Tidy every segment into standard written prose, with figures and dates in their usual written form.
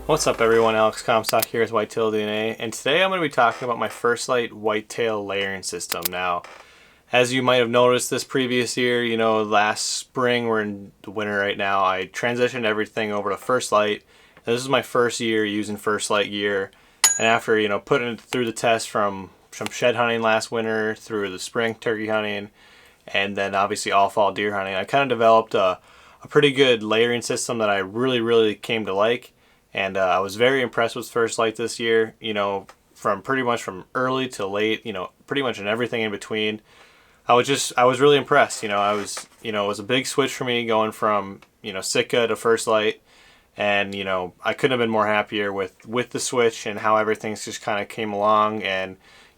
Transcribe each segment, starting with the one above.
What's up everyone, Alex Comstock here with WhitetailDNA, and today I'm going to be talking about my First Lite Whitetail layering system. Now, as you might have noticed this previous year, last spring, we're in the winter right now, I transitioned everything over to First Lite. This is my first year using First Lite gear, and after, putting it through the test from shed hunting last winter, through the spring turkey hunting, and then obviously all fall deer hunting, I kind of developed a pretty good layering system that I really came to like. And I was very impressed with First Lite this year, from pretty much from early to late, pretty much in everything in between. I was really impressed. It was a big switch for me going from, Sitka to First Lite. And, I couldn't have been more happier with the switch and how everything's just kind of came along, and,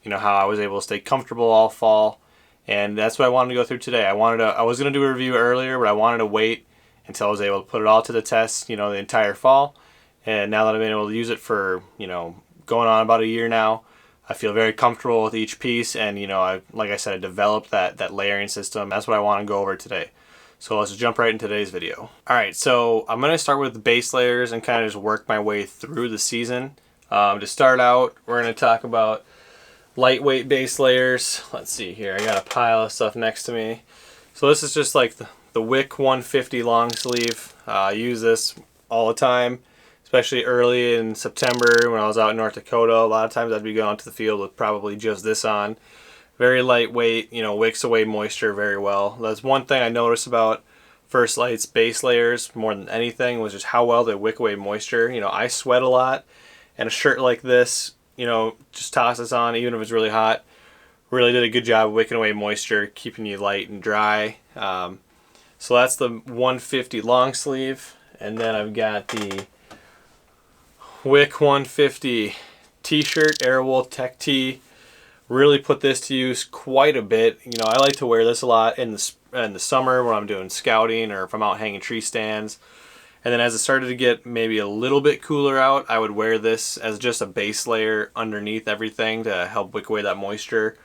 how I was able to stay comfortable all fall. And that's what I wanted to go through today. I was going to do a review earlier, but I wanted to wait until I was able to put it all to the test, the entire fall. And now that I've been able to use it for, going on about a year now, I feel very comfortable with each piece. And, like I said, I developed that layering system. That's what I want to go over today. So let's jump right into today's video. All right, so I'm going to start with the base layers and kind of just work my way through the season. To start out, we're going to talk about lightweight base layers. Let's see here. I got a pile of stuff next to me. So this is just like the Wick 150 long sleeve. I use this all the time, especially early in September when I was out in North Dakota. A lot of times I'd be going to the field with probably just this on. Very lightweight, wicks away moisture very well. That's one thing I noticed about First Lite's base layers more than anything, was just how well they wick away moisture. I sweat a lot, and a shirt like this, just toss this on even if it's really hot. Really did a good job of wicking away moisture, keeping you light and dry. So that's the 150 long sleeve, and then I've got the Wick 150 t-shirt, Airwolf Tech Tee. Really put this to use quite a bit. I like to wear this a lot in the summer when I'm doing scouting or if I'm out hanging tree stands. And then as it started to get maybe a little bit cooler out, I would wear this as just a base layer underneath everything to help wick away that moisture.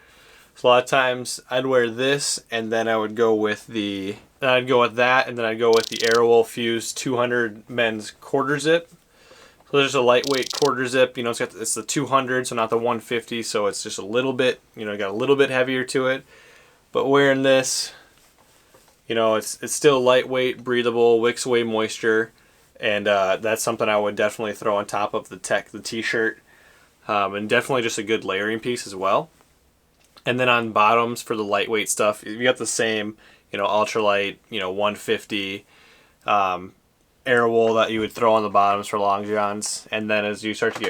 So a lot of times I'd wear this, and then I would go with that, and then I'd go with the Airwolf Fuse 200 men's quarter zip. So there's a lightweight quarter zip, it's the 200, so not the 150, so it's just a little bit, got a little bit heavier to it. But wearing this, it's still lightweight, breathable, wicks away moisture, and that's something I would definitely throw on top of the t-shirt, and definitely just a good layering piece as well. And then on bottoms for the lightweight stuff, you got the same, ultralight, 150, Airwool that you would throw on the bottoms for long johns. And then as you start to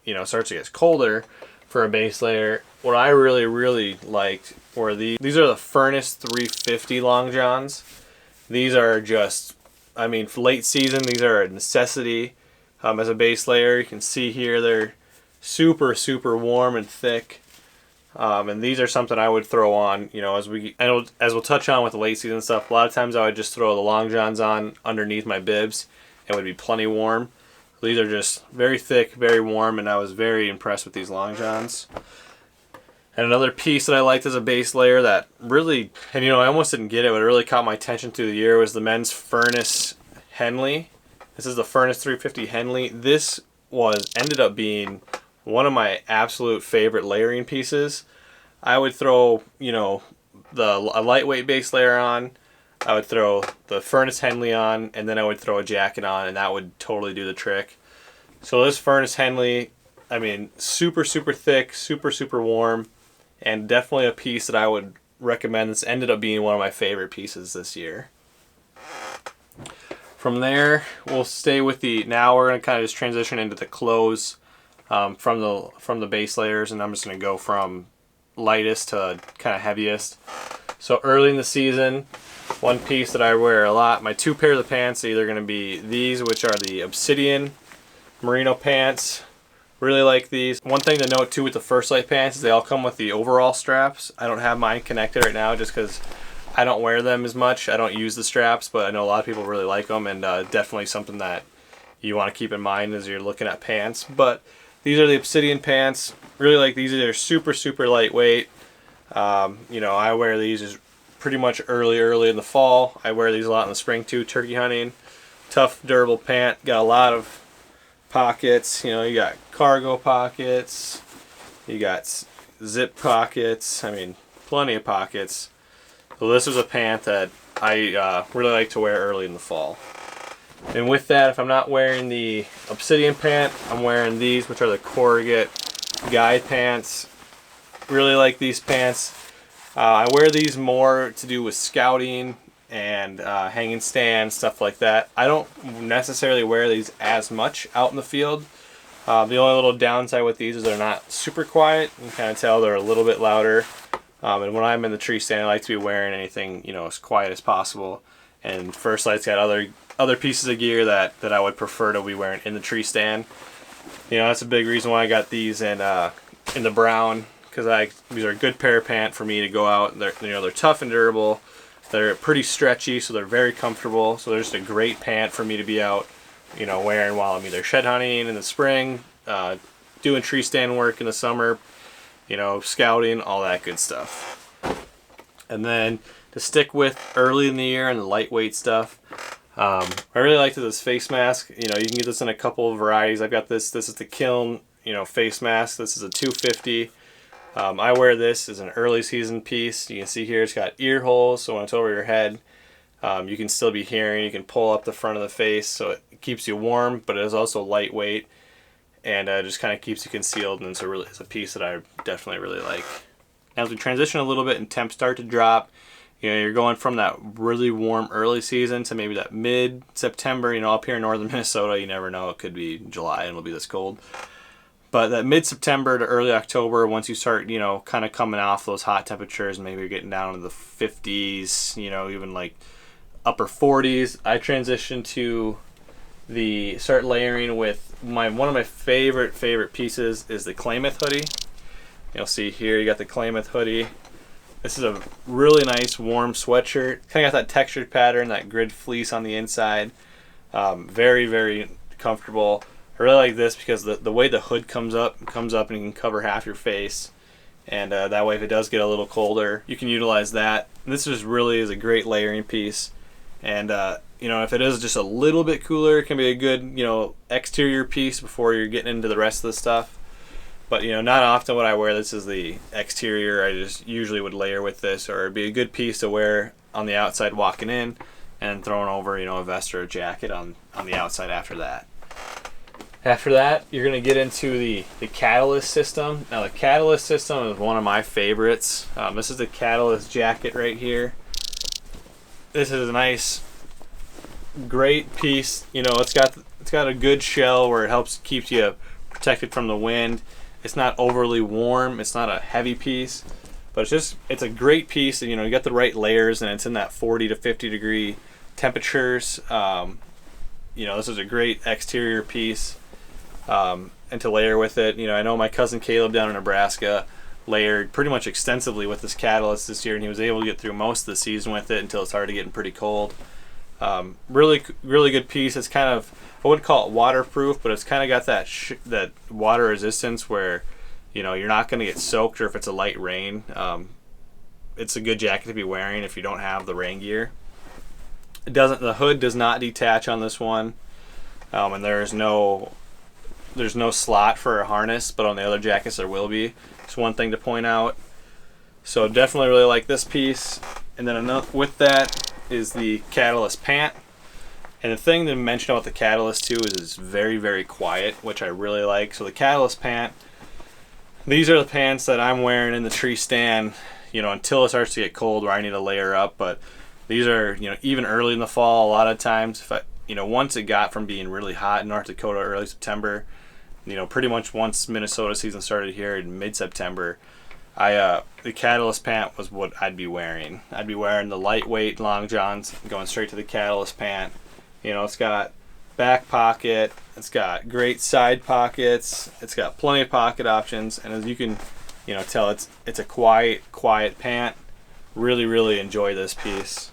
get, colder for a base layer, what I really liked were these are the Furnace 350 long johns. These are just, for late season, these are a necessity as a base layer. You can see here they're super warm and thick. And these are something I would throw on, as we'll touch on with the late season stuff. A lot of times I would just throw the long johns on underneath my bibs, and it would be plenty warm. These are just very thick, very warm, and I was very impressed with these long johns. And another piece that I liked as a base layer that really, and I almost didn't get it, but it really caught my attention through the year, was the men's Furnace Henley. This is the Furnace 350 Henley. This ended up being one of my absolute favorite layering pieces. I would throw, a lightweight base layer on. I would throw the Furnace Henley on, and then I would throw a jacket on, and that would totally do the trick. So this Furnace Henley, super thick, super warm, and definitely a piece that I would recommend. This ended up being one of my favorite pieces this year. From there, we'll stay with now we're going to kind of just transition into the clothes. From the base layers, and I'm just going to go from lightest to kind of heaviest. So early in the season, one piece that I wear a lot, my two pairs of pants are either going to be these, which are the Obsidian merino pants. Really like these. One thing to note too with the First Lite pants is they all come with the overall straps. I don't have mine connected right now just because I don't wear them as much. I don't use the straps, but I know a lot of people really like them, and definitely something that you want to keep in mind as you're looking at pants. But these are the Obsidian pants. Really like these. They're super lightweight. I wear these as pretty much early in the fall. I wear these a lot in the spring too, turkey hunting. Tough, durable pant. Got a lot of pockets. You know, you got cargo pockets, you got zip pockets. I mean, plenty of pockets. So this is a pant that I really like to wear early in the fall. And with that, if I'm not wearing the Obsidian pant, I'm wearing these, which are the corrugate guide pants. Really like these pants. I wear these more to do with scouting and hanging stands, stuff like that. I don't necessarily wear these as much out in the field. The only little downside with these is they're not super quiet. You can kind of tell they're a little bit louder. And when I'm in the tree stand, I like to be wearing anything, you know, as quiet as possible. And First Lite's got other pieces of gear that I would prefer to be wearing in the tree stand. You know, that's a big reason why I got these in the brown, because these are a good pair of pants for me to go out. They're tough and durable. They're pretty stretchy, so they're very comfortable. So they're just a great pant for me to be out, you know, wearing while I'm either shed hunting in the spring, doing tree stand work in the summer, you know, scouting, all that good stuff. And then to stick with early in the year and the lightweight stuff, I really like this face mask. You know, you can get this in a couple of varieties. I've got this. This is the Kiln, you know, face mask. This is a 250. I wear this as an early season piece. You can see here it's got ear holes, so when it's over your head, you can still be hearing. You can pull up the front of the face, so it keeps you warm, but it is also lightweight, and just kind of keeps you concealed. And it's a piece that I definitely really like. As we transition a little bit and temps start to drop, you know, you're going from that really warm early season to maybe that mid-September. You know, up here in northern Minnesota, you never know. It could be July and it'll be this cold. But that mid-September to early October, once you start, you know, kind of coming off those hot temperatures, maybe you're getting down to the 50s, you know, even like upper 40s, I transition to start layering with one of my favorite pieces is the Klamath hoodie. You'll see here you got the Klamath hoodie. This is a really nice warm sweatshirt. Kind of got that textured pattern, that grid fleece on the inside. Very, very comfortable. I really like this because the way the hood comes up and you can cover half your face. And that way if it does get a little colder, you can utilize that. And this really is a great layering piece. And you know, if it is just a little bit cooler, it can be a good, you know, exterior piece before you're getting into the rest of the stuff. But, you know, not often would I wear this as the exterior. I just usually would layer with this, or it'd be a good piece to wear on the outside walking in and throwing over, you know, a vest or a jacket on the outside after that. After that, you're going to get into the Catalyst system. Now, the Catalyst system is one of my favorites. This is the Catalyst jacket right here. This is a nice, great piece. You know, it's got a good shell where it keeps you protected from the wind. It's not overly warm. It's not a heavy piece, but it's a great piece. And, you know, you got the right layers, and it's in that 40 to 50 degree temperatures. You know, this is a great exterior piece. And to layer with it, you know, I know my cousin Caleb down in Nebraska layered pretty much extensively with this Catalyst this year, and he was able to get through most of the season with it until it started getting pretty cold. Really good piece. It's kind of, I wouldn't call it waterproof, but it's kind of got that water resistance where, you know, you're not going to get soaked, or if it's a light rain. It's a good jacket to be wearing if you don't have the rain gear. The hood does not detach on this one, and there's no slot for a harness, but on the other jackets there will be. It's one thing to point out. So definitely really like this piece. And then with that is the Catalyst pant. And the thing to mention about the Catalyst too is it's very, very quiet, which I really like. So the Catalyst pant, these are the pants that I'm wearing in the tree stand, you know, until it starts to get cold where I need to layer up. But these are, you know, even early in the fall, a lot of times, once it got from being really hot in North Dakota early September, you know, pretty much once Minnesota season started here in mid-September, the Catalyst pant was what I'd be wearing. I'd be wearing the lightweight long johns, going straight to the Catalyst pant. You know, it's got back pocket, it's got great side pockets, it's got plenty of pocket options, and as you can, you know, tell, it's a quiet pant. Really enjoy this piece.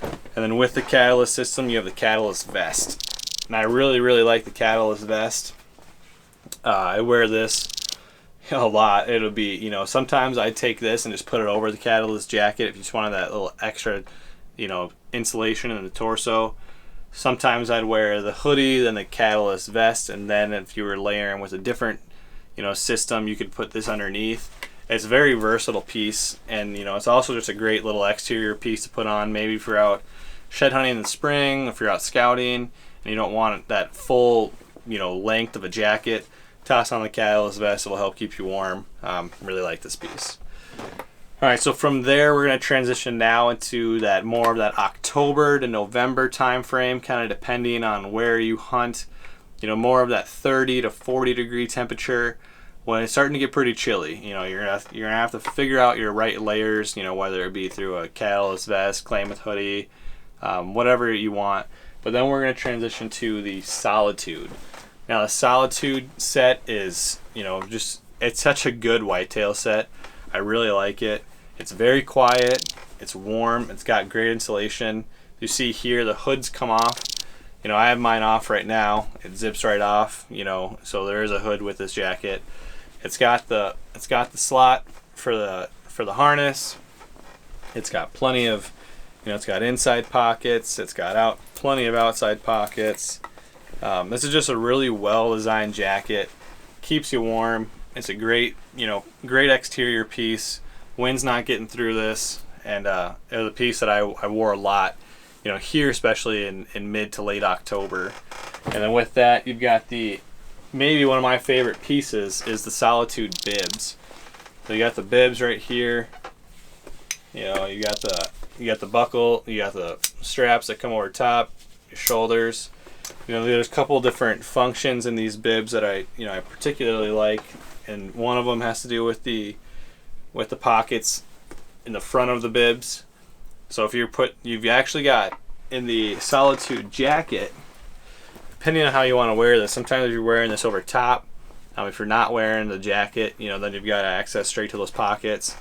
And then with the Catalyst system, you have the Catalyst vest. And I really like the Catalyst vest. I wear this a lot. It'll be, you know, sometimes I take this and just put it over the Catalyst jacket if you just wanted that little extra, you know, insulation in the torso. Sometimes I'd wear the hoodie, then the Catalyst vest, and then if you were layering with a different, system, you could put this underneath. It's a very versatile piece, and it's also just a great little exterior piece to put on, maybe if you're out shed hunting in the spring, if you're out scouting, and you don't want that full, length of a jacket. Toss on the Catalyst vest, it'll help keep you warm. Really like this piece. All right, so from there we're going to transition now into that more of that October to November time frame, kind of depending on where you hunt. More of that 30 to 40 degree temperature when it's starting to get pretty chilly. You're gonna have to figure out your right layers. Whether it be through a Catalyst vest, Klamath hoodie, whatever you want. But then we're going to transition to the Solitude. Now the Solitude set is, it's such a good whitetail set. I really like it. It's very quiet, it's warm, it's got great insulation. You see here the hoods come off. I have mine off right now. It zips right off, so there is a hood with this jacket. It's got the slot for the harness. It's got plenty of, it's got inside pockets, it's got plenty of outside pockets. This is just a really well-designed jacket. Keeps you warm. It's a great, great exterior piece. Wind's not getting through this, and it was a piece that I wore a lot, here especially in mid to late October. And then with that, you've got maybe one of my favorite pieces is the Solitude bibs. So you got the bibs right here. You got the buckle. You got the straps that come over top, your shoulders. There's a couple different functions in these bibs that I particularly like, and one of them has to do with the pockets in the front of the bibs. So if you've actually got in the Solitude jacket, depending on how you want to wear this, sometimes if you're wearing this over top, if you're not wearing the jacket, then you've got access straight to those pockets.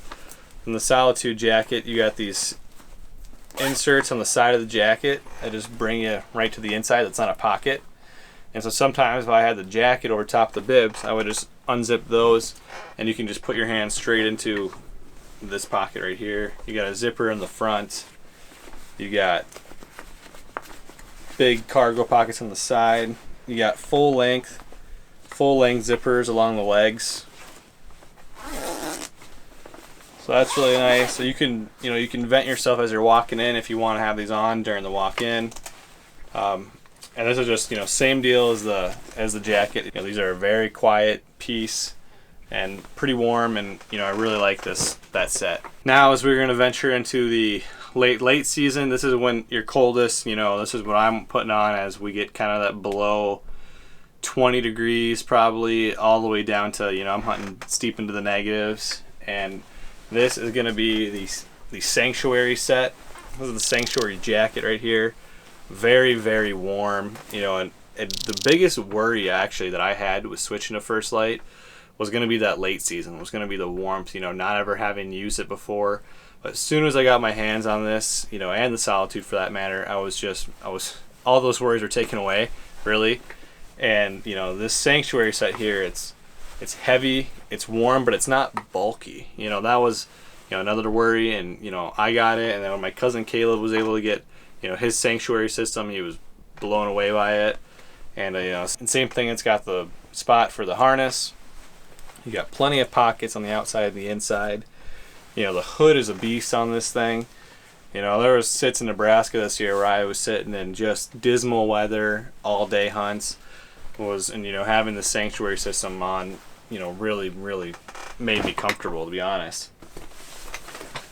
In the Solitude jacket, you got these inserts on the side of the jacket that just bring you right to the inside. That's not a pocket. And so sometimes if I had the jacket over top of the bibs, I would just unzip those, and you can just put your hand straight into this pocket right here. You got a zipper in the front. You got big cargo pockets on the side. You got full length zippers along the legs. So that's really nice. So you can vent yourself as you're walking in if you want to have these on during the walk-in. And this is just same deal as the jacket. These are a very quiet piece and pretty warm, and I really like that set. Now as we're going to venture into the late season, this is when you're coldest. This is what I'm putting on as we get kind of that below 20 degrees probably all the way down to I'm hunting steep into the negatives. And this is going to be the Sanctuary set. This is the Sanctuary jacket right here. Very, very warm. And the biggest worry actually that I had with switching to First Lite was going to be that late season. Was going to be the warmth. Not ever having used it before. But as soon as I got my hands on this, and the Solitude for that matter, I was all those worries were taken away, really. And this Sanctuary set here, it's heavy, it's warm, but it's not bulky. That was another worry, and I got it, and then when my cousin Caleb was able to get his Sanctuary system, he was blown away by it. And and same thing, it's got the spot for the harness. You got plenty of pockets on the outside and the inside. The hood is a beast on this thing. There was sits in Nebraska this year where I was sitting in just dismal weather, all day hunts, and having the Sanctuary system on really, really made me comfortable, to be honest.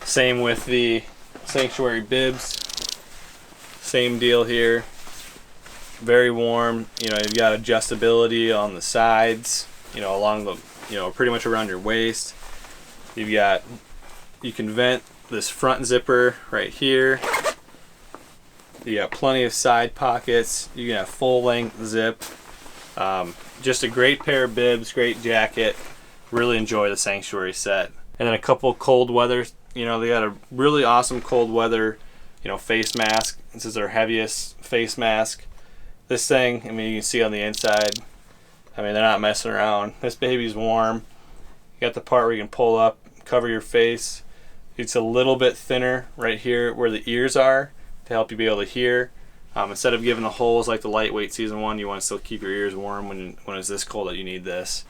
Same with the Sanctuary bibs. Same deal here. Very warm. You've got adjustability on the sides, along the, pretty much around your waist. You can vent this front zipper right here. You got plenty of side pockets. You can have full length zip. Just a great pair of bibs, great jacket. Really enjoy the Sanctuary set. And then a couple cold weather. They got a really awesome cold weather, face mask. This is their heaviest face mask. This thing, you can see on the inside. They're not messing around. This baby's warm. You got the part where you can pull up, cover your face. It's a little bit thinner right here where the ears are to help you be able to hear. Instead of giving the holes like the lightweight season 1, you want to still keep your ears warm when it's this cold that you need this.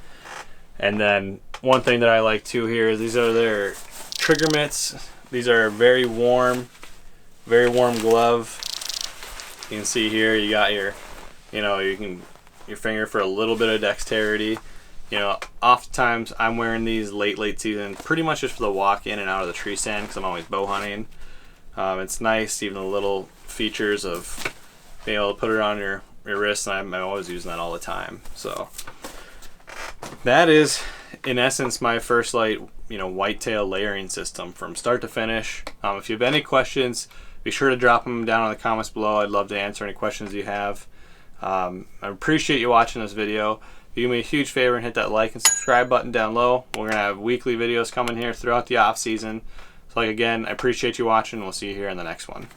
And then one thing that I like too here is these are their trigger mitts. These are very warm glove. You can see here you got your, your finger for a little bit of dexterity. Oftentimes I'm wearing these late season pretty much just for the walk in and out of the tree stand because I'm always bow hunting. It's nice, even the little features of being able to put it on your wrist, and I'm always using that all the time. So that is in essence my First Lite whitetail layering system from start to finish. If you have any questions, be sure to drop them down in the comments below. I'd love to answer any questions you have. I appreciate you watching this video. Do me a huge favor and hit that like and subscribe button down low. We're going to have weekly videos coming here throughout the off season. So again, I appreciate you watching. We'll see you here in the next one.